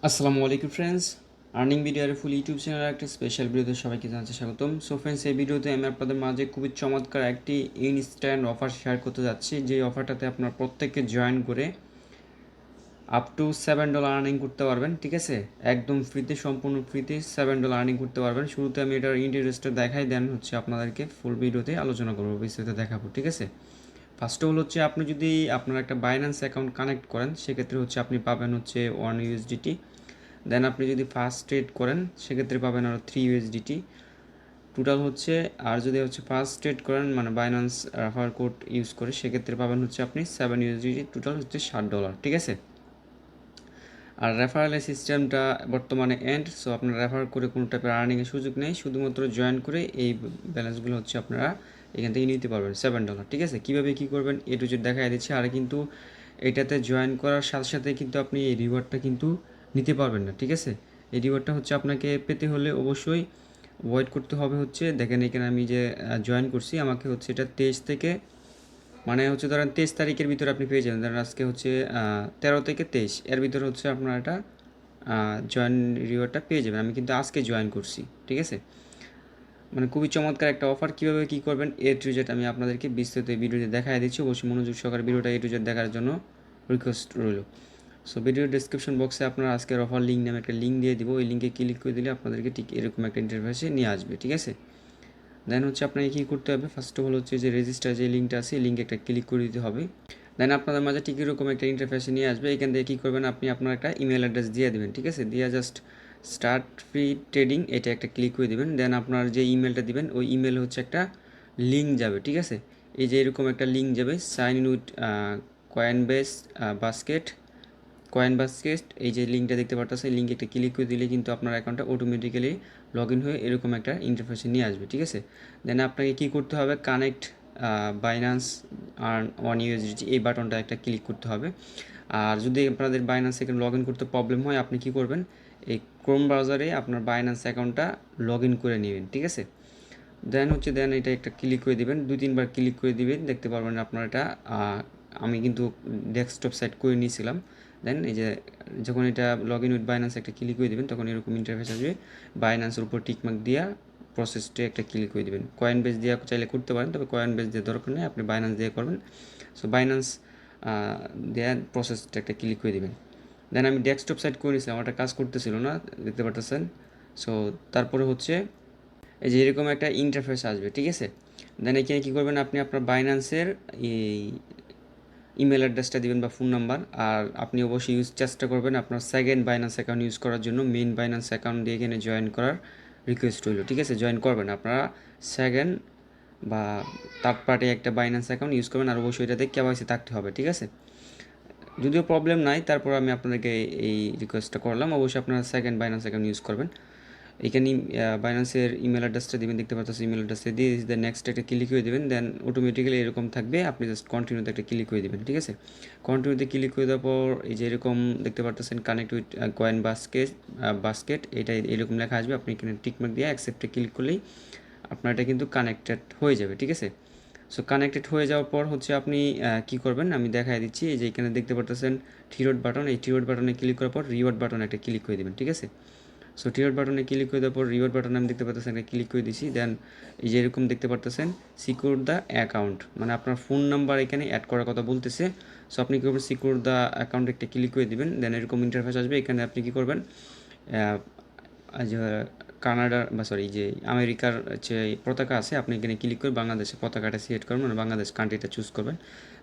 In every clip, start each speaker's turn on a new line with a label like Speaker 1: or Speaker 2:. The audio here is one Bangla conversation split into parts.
Speaker 1: আসসালামু আলাইকুম ফ্রেন্ডস, আর্নিং ভিডিওর ফুল ইউটিউব চ্যানেলের একটা স্পেশাল ভিডিওতে সবাইকে জানাচ্ছি স্বাগতম। সো ফ্রেন্ডস, এই ভিডিওতে আমি আপনাদের মাঝে খুবই চমৎকার একটি ইনস্ট্যান্ট অফার শেয়ার করতে যাচ্ছি, যে অফারটাতে আপনার প্রত্যেককে জয়েন করে আপ টু $7 আর্নিং করতে পারবেন। ঠিক আছে, একদম ফ্রিতে, সম্পূর্ণ ফ্রিতে $7 আর্নিং করতে পারবেন। শুরুতে আমি এটার ইন্টারেস্টটা দেখাই, দেন হচ্ছে আপনাদেরকে ফুল ভিডিওতে আলোচনা করবো, বিস্তারিত দেখাবো। ঠিক আছে, ফার্স্ট অফ অল হচ্ছে আপনি যদি আপনার একটা বাইন্যান্স অ্যাকাউন্ট কানেক্ট করেন, সেক্ষেত্রে হচ্ছে আপনি পাবেন হচ্ছে 1 USDT। দেন আপনি যদি ফার্স্ট ট্রেড করেন, সেক্ষেত্রে পাবেন আরও 3 USDT টোটাল হচ্ছে। আর যদি হচ্ছে ফার্স্ট ট্রেড করেন মানে বাইন্যান্স রেফার কোড ইউজ করে, সেক্ষেত্রে পাবেন হচ্ছে আপনি 7 USDT, টোটাল হচ্ছে $60। ঠিক আছে, আর রেফারেলের সিস্টেমটা বর্তমানে এন্ড, সো আপনারা রেফার করে কোনো টাইপের আর্নিংয়ের সুযোগ নেই, শুধুমাত্র জয়েন করে এই ব্যালেন্সগুলো হচ্ছে আপনারা এখান থেকে নিতে পারবেন $7। ঠিক আছে, কীভাবে কী করবেন এ টু জেড দেখাই দিচ্ছি। আর কিন্তু এটাতে জয়েন করার সাথে সাথে কিন্তু আপনি এই রিওয়ার্ডটা কিন্তু নিতে পারবেন না। ঠিক আছে, এই রিওয়ার্ডটা হচ্ছে আপনাকে পেতে হলে অবশ্যই ওয়েট করতে হবে। হচ্ছে দেখেন এখানে আমি যে জয়েন করছি, আমাকে হচ্ছে এটা 23 থেকে মানে হচ্ছে ধরেন 23 তারিখের ভিতরে আপনি পেয়ে যাবেন। ধরেন আজকে হচ্ছে 13 থেকে 23, এর ভিতরে হচ্ছে আপনার এটা জয়েন রিওয়ার্ডটা পেয়ে যাবেন। আমি কিন্তু আজকে জয়েন করছি। ঠিক আছে, মানে খুবই চমৎকার একটা অফার। কীভাবে কী করবেন এ টু জেড আমি আপনাদেরকে বিস্তারিত এই ভিডিওতে দেখাই দিচ্ছি। অবশ্যই মনোযোগ সহকারে ভিডিওটা এ টু জেড দেখার জন্য রিকোয়েস্ট রইল। সো ভিডিওর ডিসক্রিপশন বক্সে আপনার আজকের অফার লিঙ্ক নামে একটা লিঙ্ক দিয়ে দিব। ওই লিঙ্কে ক্লিক করে দিলে আপনাদেরকে ঠিক এরকম একটা ইন্টারফেসে নিয়ে আসবে। ঠিক আছে, দেন হচ্ছে আপনাকে কী করতে হবে, ফার্স্ট অফ অল হচ্ছে যে রেজিস্টার যে লিঙ্কটা আছে, এই লিঙ্কে একটা ক্লিক করে দিতে হবে। দেন আপনাদের মাঝে ঠিক এরকম একটা ইন্টারফেসে নিয়ে আসবে। এখান থেকে কী করবেন, আপনি আপনার একটা ইমেল অ্যাড্রেস দিয়ে দেবেন। ঠিক আছে, দিয়ে জাস্ট স্টার্ট ফ্রি ট্রেডিং এটা একটা ক্লিক করে দেবেন। দেন আপনার যে ইমেলটা দিবেন, ওই ইমেল হচ্ছে একটা লিঙ্ক যাবে। ঠিক আছে, এই যে এরকম একটা লিঙ্ক যাবে, sign in with Coinbase basket এই যে লিঙ্কটা দেখতে পারতেছে, এই লিঙ্কে একটা ক্লিক করে দিলে কিন্তু আপনার অ্যাকাউন্টটা অটোমেটিক্যালি লগ ইন হয়ে এরকম একটা ইন্টারফেসে নিয়ে আসবে। ঠিক আছে, দেন আপনাকে কী করতে হবে, কানেক্ট বাইন্যান্স আর্ন 1 USDT এই বাটনটা একটা ক্লিক করতে হবে। আর যদি আপনাদের বাইন্যান্স এখানে লগ ইন করতে প্রবলেম হয়, আপনি কী করবেন, এই ক্রোম ব্রাউজারে আপনার বাইন্যান্স অ্যাকাউন্টটা লগ ইন করে নেবেন। ঠিক আছে, দেন এটা একটা ক্লিক করে দিবেন, 2-3 বার ক্লিক করে দিবেন, দেখতে পারবেন আপনার এটা আমি কিন্তু ডেস্কটপ সেট করে নিয়েছিলাম। দেন এই যে যখন এটা লগ ইন উইথ বাইন্যান্স একটা ক্লিক করে দেবেন, তখন এরকম ইন্টারফেস আসবে। বাইন্যান্সের উপর টিকমার্ক দিয়া প্রসেসটা একটা ক্লিক করে দেবেন। কয়েন বেস দিয়ে চাইলে করতে পারেন, তবে কয়েন বেস দিয়ে দরকার নেই, আপনি বাইন্যান্স দিয়ে করবেন। সো বাইন্যান্স দেন প্রসেসটা একটা ক্লিক করে দেবেন। দেন আমি ডেস্কটপ সেট করে নিয়েছিলাম, আমার একটা কাজ করতেছিল না, দেখতে পারতেছেন। সো তারপরে হচ্ছে এই যে এরকম একটা ইন্টারফেস আসবে। ঠিক আছে, দেন এখানে কী করবেন, আপনি আপনার বাইন্যান্সের এই ইমেল অ্যাড্রেসটা দিবেন বা ফোন নাম্বার। আর আপনি অবশ্যই চেষ্টা করবেন আপনার সেকেন্ড বাইন্যান্স অ্যাকাউন্ট ইউজ করার জন্য। মেইন বাইন্যান্স অ্যাকাউন্ট দিয়ে এখানে জয়েন করার রিকোয়েস্ট রইল। ঠিক আছে, জয়েন করবেন আপনারা সেকেন্ড বা থার্ড পার্টি একটা বাইন্যান্স অ্যাকাউন্ট ইউজ করবেন, আর অবশ্যই এটাতে কেওয়াইসি থাকতে হবে। ঠিক আছে, যদিও প্রবলেম নাই, তারপর আমি আপনাদেরকে এই রিকোয়েস্টটা করলাম। অবশ্যই আপনারা সেকেন্ড বাইন্যান্স অ্যাকাউন্ট ইউজ করবেন। এখানে বাইন্যান্সের ইমেল অ্যাড্রেসটা দেবেন, দেখতে পাচ্ছেন ইমেল অ্যাড্রেসটা দিয়ে দ্য নেক্সট একটা ক্লিক করে দেবেন। দেন অটোমেটিক্যালি এরকম থাকবে, আপনি জাস্ট কন্টিনিউতে একটা ক্লিক করে দেবেন। ঠিক আছে, কন্টিনিউতে ক্লিক করে দেওয়ার পর এই যে এরকম দেখতে পাচ্ছেন কানেক্ট উইথ কয়েন বাস্কেট এটা এরকম লেখা আসবে। আপনি এখানে টিকমার্ক দিয়ে অ্যাকসেপ্টে ক্লিক করলেই আপনার এটা কিন্তু কানেক্টেড হয়ে যাবে। ঠিক আছে, সো কানেক্টেড হয়ে যাওয়ার পর হচ্ছে আপনি কী করবেন আমি দেখাই দিচ্ছি। এই যে এখানে দেখতে পাচ্ছেন থ্রি বাটন, এই থ্রি বাটনে ক্লিক করার পর রিওয়ার্ড বাটনে একটা ক্লিক করে দেবেন। ঠিক আছে, সো রিওয়ার্ড বাটনে ক্লিক করে দেওয়ার পর রিওয়ার্ড বাটনে আমি দেখতে পাচ্ছেন একটা ক্লিক করে দিয়েছি। দেন এই যে এরকম দেখতে পারতেছেন সিকিউর দ্য অ্যাকাউন্ট, মানে আপনার ফোন নাম্বার এখানে অ্যাড করার কথা বলতেছে। সো আপনি কী করবেন, সিকিউর দ্য অ্যাকাউন্ট একটা ক্লিক করে দেবেন। দেন এরকম ইন্টারফেস আসবে। এখানে আপনি কী করবেন, যে কানাডার বা সরি যে আমেরিকার যে পতাকা আছে, আপনি এখানে ক্লিক করে বাংলাদেশের পতাকাটা সিলেক্ট করবেন, মানে বাংলাদেশ কান্ট্রিটা চুজ করবেন।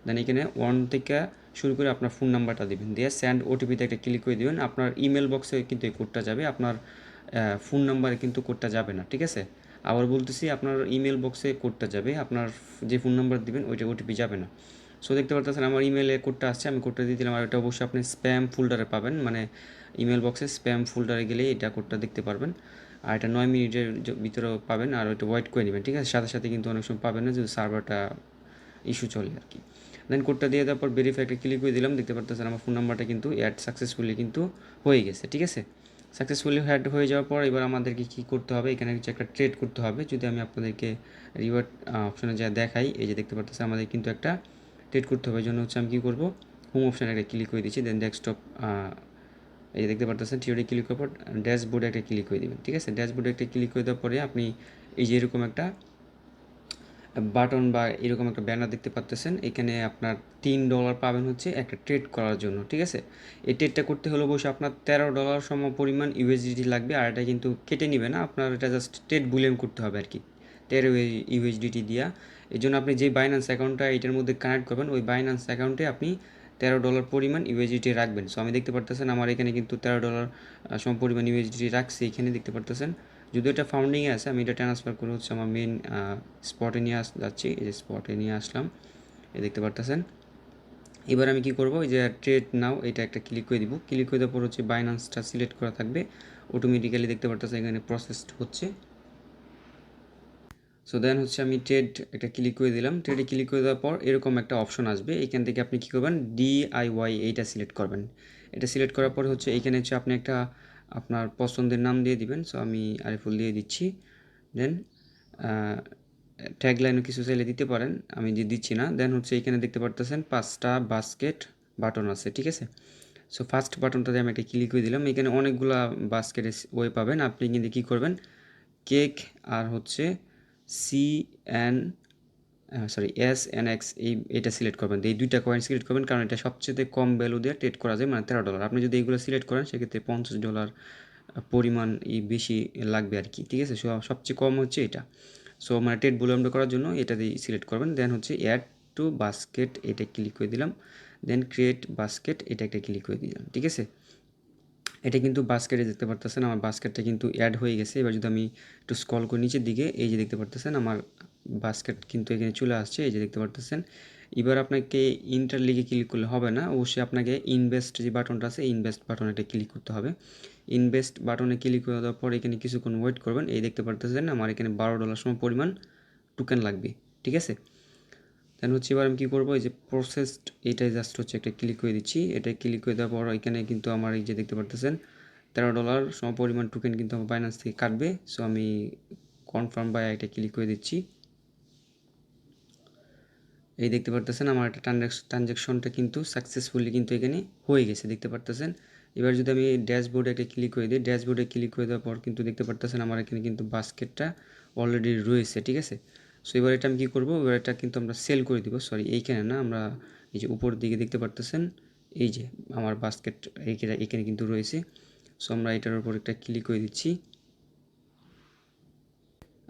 Speaker 1: দেন এখানে 1 থেকে শুরু করে আপনার ফোন নাম্বারটা দেবেন, দিয়ে সেন্ড ওটিপিতে একটা ক্লিক করে দেবেন। আপনার ইমেল বক্সে কিন্তু এই কোডটা যাবে, আপনার ফোন নাম্বারে কিন্তু কোডটা যাবে না। ঠিক আছে, আবার বলতেছি, আপনার ইমেল বক্সে কোডটা যাবে, আপনার যে ফোন নাম্বার দিবেন ওইটা ওটিপি যাবে না। সো দেখতে পারতেছেন আমার ইমেলে কোডটা আসছে, আমি কোডটা দিয়ে দিলাম। আর এটা অবশ্যই আপনি স্প্যাম ফোল্ডারে পাবেন, মানে ইমেল বক্সে স্প্যাম ফোল্ডারে গেলে এটা কোডটা দেখতে পারবেন। আর এটা 9 মিনিটের ভিতরেও পাবেন, আর ওইটা ওয়েট করে নেবেন। ঠিক আছে, সাথে সাথে কিন্তু অনেক সময় পাবেন না, যদি সার্ভারটা ইস্যু চলে আর কি। দেন কোডটা দিয়ে দেওয়ার পর ভেরিফাই একটা ক্লিক করে দিলাম, দেখতে পারতেছেন আমার ফোন নাম্বারটা কিন্তু অ্যাড সাকসেসফুলি কিন্তু হয়ে গেছে। ঠিক আছে, সাকসেসফুলি অ্যাড হয়ে যাওয়ার পর এবার আমাদেরকে কী করতে হবে, এখানে কিছু একটা ট্রেড করতে হবে। যদি আমি আপনাদেরকে রিওয়ার্ড অপশানে যা দেখাই, এই যে দেখতে পারতেছেন আমাদের কিন্তু একটা ট্রেড করতে হবে। এই জন্য হচ্ছে আমি কী করবো, হোম অপশানে একটা ক্লিক করে দিচ্ছি। দেন ডেস্কটপ এই যে দেখতে পারতেছেন থিওরি ক্লিক করার পর ড্যাশবোর্ডে একটা ক্লিক করে দেবেন, ঠিক আছে। ড্যাশবোর্ডে একটা ক্লিক করে দেওয়ার পরে আপনি এই যে এরকম একটা বাটন বা এরকম একটা ব্যানার দেখতে পাচ্তেছেন। এখানে আপনার $3 পাবেন হচ্ছে একটা ট্রেড করার জন্য, ঠিক আছে। এই ট্রেডটা করতে হলে অবশ্যই আপনার $13 সম পরিমাণ ইউএসডিটি লাগবে, আর এটা কিন্তু কেটে নেবে না, আপনার এটা জাস্ট ট্রেড বুলিয়ন করতে হবে আর কি 13 ইউএসডিটি দিয়া। এই জন্য আপনি যে বাইন্যান্স অ্যাকাউন্টটা এটার মধ্যে কানেক্ট করবেন ওই বাইন্যান্স অ্যাকাউন্টে আপনি $13 পরিমাণ ইউএসডিটি রাখবেন। সো আমি দেখতে পারতেছেন আমার এখানে কিন্তু $13 সম পরিমাণ ইউএসডিটি রাখছি, এখানে দেখতে পারতেছেন। যদিও এটা ফাউন্ডিংয়ে আছে, আমি এটা ট্রান্সফার করে হচ্ছে আমার মেন স্পটে নিয়ে যাচ্ছি। এই যে স্পটে নিয়ে আসলাম, এই দেখতে পারতেছেন। এবার আমি কি করব, এই যে ট্রেড নাও এটা একটা ক্লিক করে দিব। ক্লিক করে দেওয়ার পর হচ্ছে বাইন্যান্সটা সিলেক্ট করা থাকবে, অটোমেটিক্যালি দেখতে পারতেছেন এখানে প্রসেসড হচ্ছে। সো দেন হচ্ছে আমি ট্রেড একটা ক্লিক করে দিলাম। ট্রেডে ক্লিক করে দেওয়ার পর এরকম একটা অপশন আসবে, এখান থেকে আপনি কী করবেন DIY এইটা সিলেক্ট করবেন। এটা সিলেক্ট করার পর হচ্ছে এইখানে হচ্ছে আপনি একটা আপনার পছন্দের নাম দিয়ে দিবেন। সো আমি আরিফুল দিয়ে দিচ্ছি। দেন ট্যাগলাইনও কিছু চাইলে দিতে পারেন, আমি দিচ্ছি না। দেন হচ্ছে এখানে দেখতে পারতেছেন 5টা বাস্কেট বাটন আছে, ঠিক আছে। সো ফার্স্ট বাটনটাতে আমি একটা ক্লিক করে দিলাম। এখানে অনেকগুলা বাস্কেটের ওয়ে পাবেন, আপনি কিন্তু কী করবেন কেক আর হচ্ছে SNX এটা সিলেক্ট করবেন। এই দুইটা কয়েন সিলেক্ট করবেন, কারণ এটা সবচেয়ে কম ভ্যালু দিয়ে ট্রেড করা যায়, মানে $13। আপনি যদি এইগুলো সিলেক্ট করেন সেক্ষেত্রে $50 পরিমাণ বেশি লাগবে আর কি, ঠিক আছে। সবচেয়ে কম হচ্ছে এটা। সো মানে ট্রেড বুলিয়ন করার জন্য এটা দিয়ে সিলেক্ট করবেন। দেন হচ্ছে অ্যাড টু বাস্কেট এটা ক্লিক করে দিলাম। দেন ক্রিয়েট বাস্কেট এটা একটা ক্লিক করে দিলাম, ঠিক আছে। এটা কিন্তু বাস্কেটে দেখতে পারতেছেন আমার বাস্কেটটা কিন্তু অ্যাড হয়ে গেছে। এবার যদি আমি একটু স্ক্রল করি নিচের দিকে, এই যে দেখতে পারতেছেন আমার বাস্কেট কিন্তু এখানে চলে আসছে, এই যে দেখতে পারতেছেন। এবার আপনাকে ইন্টার লিগে ক্লিক করলে হবে না, অবশ্যই আপনাকে ইনভেস্ট যে বাটনটা আছে ইনভেস্ট বাটনে একটা ক্লিক করতে হবে। ইনভেস্ট বাটনে ক্লিক করে দেওয়ার পর এখানে কিছুক্ষণ ওয়েট করবেন। এই দেখতে পারতেছেন আমার এখানে $12 সম পরিমাণ টোকেন লাগবে, ঠিক আছে। দেন হচ্ছে এবার আমি কী করবো, এই যে প্রসেসড এইটাই জাস্ট হচ্ছে একটা ক্লিক করে দিচ্ছি। এটা ক্লিক করে দেওয়ার পর এখানে কিন্তু আমার এই যে দেখতে পারতেছেন $13 সম পরিমাণ টোকেন কিন্তু আমার বাইন্যান্স থেকে কাটবে। সো আমি কনফার্ম বাই এটা ক্লিক করে দিচ্ছি। এই দেখতে পারতেছেন আমার একটা ট্রানজ্যাকশনটা কিন্তু সাকসেসফুলি কিন্তু এখানে হয়ে গেছে, দেখতে পারতেছেন। এবার যদি আমি ড্যাশবোর্ডে একটা ক্লিক করে দিই, ড্যাশবোর্ডে ক্লিক করে দেওয়ার পর কিন্তু দেখতে পারতেছেন আমার এখানে কিন্তু বাস্কেটটা অলরেডি রয়েছে, ঠিক আছে। সো এবার এটা আমি কী করবো, এবার এটা কিন্তু আমরা সেল করে দিব। সরি এইখানে না, আমরা এই যে উপর দিকে দেখতে পারতেছেন এই যে আমার বাস্কেট এখানে কিন্তু রয়েছে। সো আমরা এটার উপর একটা ক্লিক করে দিচ্ছি।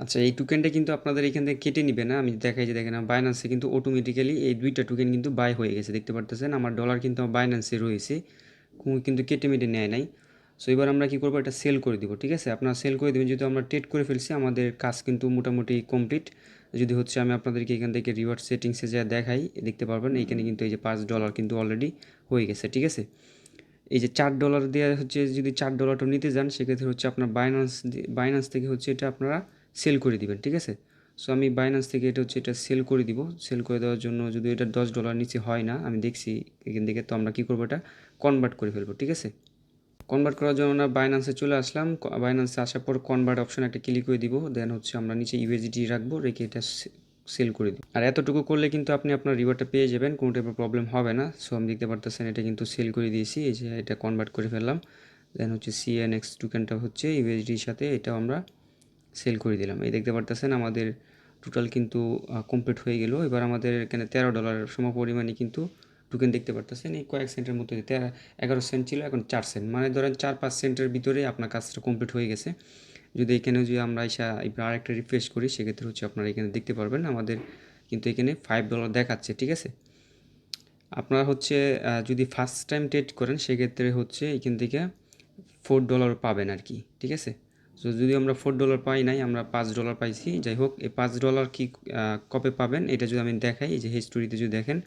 Speaker 1: আচ্ছা, এই টোকেনটা কিন্তু আপনাদের এখান থেকে কেটে নিবে না, আমি দেখাই যে দেখেন বাইন্যান্সে কিন্তু অটোমেটিক্যালি এই দুইটা টোকেন কিন্তু বাই হয়ে গেছে, দেখতে পারতেছেন। আমার ডলার কিন্তু আমার বাইন্যান্সে রয়েছে, কিন্তু কেটে মেটে নেয় নাই। সো এবার আমরা কী করবো, এটা সেল করে দিব, ঠিক আছে। আপনারা সেল করে দেবেন, যেহেতু আমরা ট্রেড করে ফেলছি আমাদের কাজ কিন্তু মোটামুটি কমপ্লিট। যদি হচ্ছে আমি আপনাদেরকে এখান থেকে রিওয়ার্ড সেটিংসে যা দেখাই দেখতে পারবেন, এখানে কিন্তু এই যে $5 কিন্তু অলরেডি হয়ে গেছে, ঠিক আছে। এই যে $4 দেওয়া হচ্ছে, যদি $4টা নিতে যান সেক্ষেত্রে হচ্ছে আপনার বাইন্যান্স থেকে হচ্ছে এটা আপনারা সেল করে দিবেন, ঠিক আছে। সো আমি বাইন্যান্স থেকে এটা সেল করে দিব। সেল করে দেওয়ার জন্য যদি এটা $10 নিচে হয় না, আমি দেখছি এখান থেকে, তো আমরা কী করবো, এটা কনভার্ট করে ফেলবো, ঠিক আছে। কনভার্ট করার জন্য আমরা বাইন্যান্সে চলে আসলাম। বাইন্যান্সে আসার পর কনভার্ট অপশন একটা ক্লিক করে দিব। দেন হচ্ছে আমরা নিচে ইউএসডিটি রাখবো, রেখে এটা সেল করে দিই। আর এতটুকু করলে কিন্তু আপনি আপনার রিওয়ার্ডটা পেয়ে যাবেন, কোনো টাইপের প্রবলেম হবে না। সো আমি দেখতে পারতেছেন এটা কিন্তু সেল করে দিয়েছি, এই যে এটা কনভার্ট করে ফেললাম। দেন হচ্ছে CNX টোকেনটা হচ্ছে ইউএসডির সাথে এটাও আমরা সেল করে দিলাম। এই দেখতে পারতেছেন আমাদের টোটাল কিন্তু কমপ্লিট হয়ে গেল। এবার আমাদের এখানে $13 সমপরিমাণে কিন্তু টোকেন দেখতে পারতেছেন। এই কয়েক সেন্টের মধ্যে 11 সেন্ট ছিল, এখন 4 সেন্ট, মানে ধরেন 4-5 সেন্টের ভিতরে আপনার কাজটা কমপ্লিট হয়ে গেছে। যদি এখানে যদি আমরা এবার আরেকটা রিফ্রেশ করি সেক্ষেত্রে হচ্ছে আপনারা এখানে দেখতে পারবেন আমাদের কিন্তু এখানে $5 দেখাচ্ছে, ঠিক আছে। আপনারা হচ্ছে যদি ফার্স্ট টাইম ট্রেড করেন সেক্ষেত্রে হচ্ছে এখান থেকে $4 পাবেন আর কি, ঠিক আছে। সো যদি আমরা $4 পাই নাই, আমরা $5 পাইছি। যাই হোক, এই $5 কি কবে পাবেন এটা যদি আমি দেখাই, এই যে হিস্টোরিতে যদি দেখেন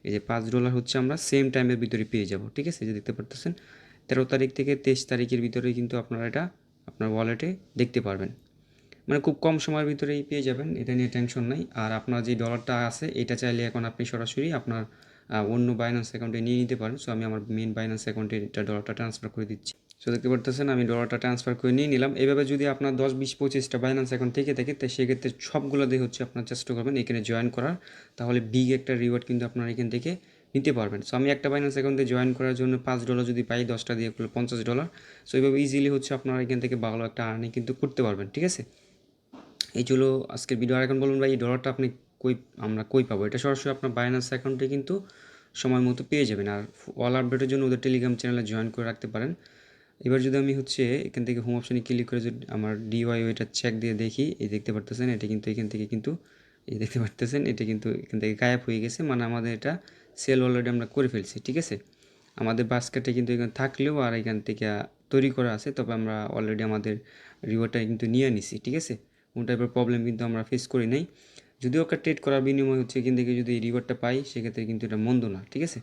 Speaker 1: এই যে $5 হচ্ছে আমরা সেম টাইমের ভিতরে পেয়ে যাব, ঠিক আছে। যে দেখতে পারতেছেন 13 তারিখ থেকে 23 তারিখের ভিতরে কিন্তু আপনারা এটা আপনার ওয়ালেটে দেখতে পারবেন, মানে খুব কম সময়ের ভিতরেই পেয়ে যাবেন, এটা নিয়ে টেনশন নাই। আর আপনার যে ডলারটা আছে এটা চাইলে এখন আপনি সরাসরি আপনার অন্য বাইন্যান্স অ্যাকাউন্টে নিয়ে নিতে পারেন। সো আমি আমার মেন বাইন্যান্স অ্যাকাউন্টে এটা ডলারটা ট্রান্সফার করে দিচ্ছি। সো দেখতে পারতেছেন আমি ডলারটা ট্রান্সফার করে নিয়ে নিলাম। এভাবে যদি আপনার 10-20-25টা বাইন্যান্স অ্যাকাউন্ট থেকে থাকে, তো সেক্ষেত্রে সবগুলো দিয়ে হচ্ছে আপনার চেষ্টা করবেন এখানে জয়েন করার, তাহলে বিগ একটা রিওয়ার্ড কিন্তু আপনার এখান থেকে নিতে পারবেন। সো আমি একটা বাইন্যান্স অ্যাকাউন্টে জয়েন করার জন্য $5 যদি পাই, 10টা দিয়ে করলে $50। সো এইভাবে ইজিলি হচ্ছে আপনারা এখান থেকে ভালো একটা আর্নিং কিন্তু করতে পারবেন, ঠিক আছে। এই ছিল আজকের ভিডিও। আর এখন বলুন ভাই, এই ডলারটা আপনি আমরা কই পাবো? এটা সরাসরি আপনার বাইন্যান্স অ্যাকাউন্টে কিন্তু সময় মতো পেয়ে যাবেন। আর অল আপডেটের জন্য ওদের টেলিগ্রাম চ্যানেলে জয়েন করে রাখতে পারেন। এবার যদি আমি হচ্ছে এখান থেকে হোম অপশনে ক্লিক করে যদি আমার ডিওয়াইও এটা চেক দিয়ে দেখি, এই দেখতে পারতেছেন এটা কিন্তু এখান থেকে কিন্তু এই দেখতে পারতেছেন এটা কিন্তু এখান থেকে গায়েব হয়ে গেছে, মানে আমাদের এটা সেল অলরেডি আমরা করে ফেলছি, ঠিক আছে। আমাদের বাস্কেটে কিন্তু এখানে থাকলেও আর এখান থেকে তৈরি করা আছে, তবে আমরা অলরেডি আমাদের রিওয়ার্ডটা কিন্তু নিয়ে নিছি, ঠিক আছে। কোনো টাইপের প্রবলেম কিন্তু আমরা ফেস করি নাই। যদিও একটা ট্রেড করার বিনিময় হচ্ছে এখান থেকে যদি রিওয়ার্ডটা পাই, সেক্ষেত্রে কিন্তু এটা মন্দ না, ঠিক আছে।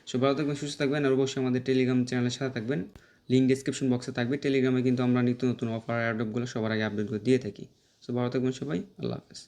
Speaker 1: সো ভালো থাকবেন, সুস্থ থাকবেন, আর অবশ্যই আমাদের টেলিগ্রাম চ্যানেলের সাথে থাকবেন। লিঙ্ক ডিসক্রিপশন বক্সে থাকবে। টেলিগ্রামে কিন্তু আমরা নিত্য নতুন অফার অ্যাডপগুলো সবার আগে আপডেটগুলো দিয়ে থাকি। সো ভালো থাকবেন সবাই, আল্লাহ হাফেজ।